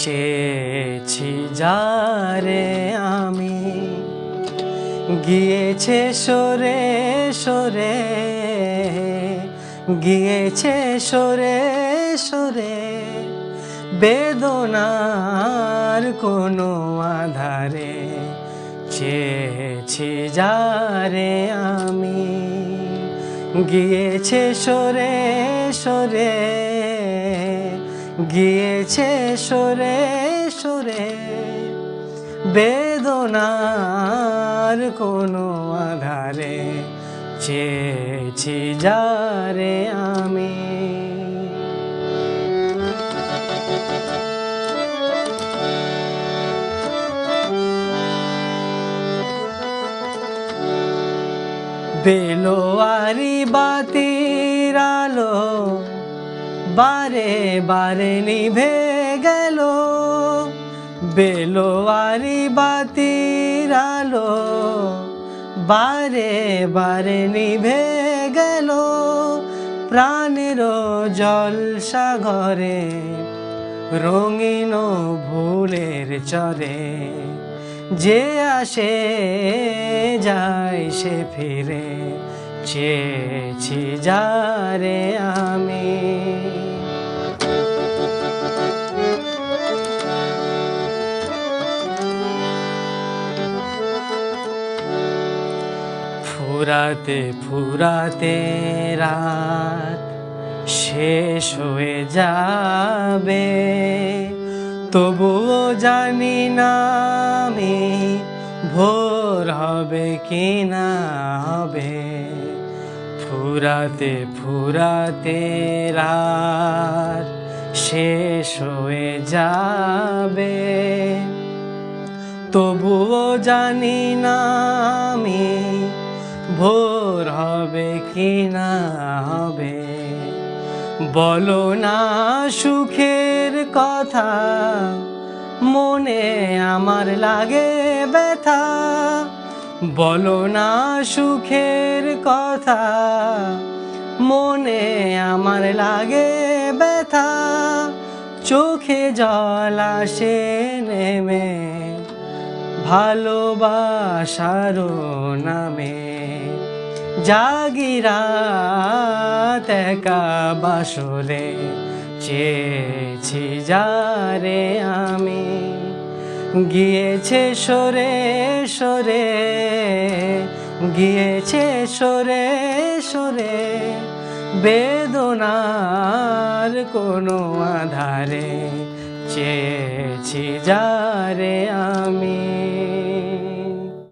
চেয়েছি যারে আমি, গিয়েছে সরে সরে, গিয়েছে সরে সরে, বেদনার কোনো আধারে। চেয়েছি যারে আমি, গিয়েছে সরে সরে, গিয়েছে সরে সরে, বেদনার কোনো আধারে। চেয়েছি যারে আমি। বেলোয়ারি বাতির আলো বারে বারে নিভে গেল, বেলোয়ারি বাতির আলো বারে বারে নিভে গেল। প্রাণের জলসাগরে রঙিন ভুলের চরে, যে আসে যায় সে ফিরে। চেয়েছি যারে আমি। ফুরাতে ফুরাতে রাত শেষ হয়ে যাবে, তবুও জানি না আমি ভোর হবে কি না হবে। ফুরাতে ফুরাতে রাত শেষ হয়ে যাবে, তবুও জানি না আমি ভোর হবে কি না হবে। বলো না সুখের কথা, মনে আমার লাগে ব্যথা। বলো না সুখের কথা, মনে আমার লাগে ব্যথা। চোখে জল আসে নেমে ভালোবাসার নামে। জাগি রাত একা বাসরে, চেয়েছি যারে আমি, গিয়েছে সরে সরে, গিয়েছে সরে সরে, বেদনার কোনো আধারে। চেয়েছি যারে আমি।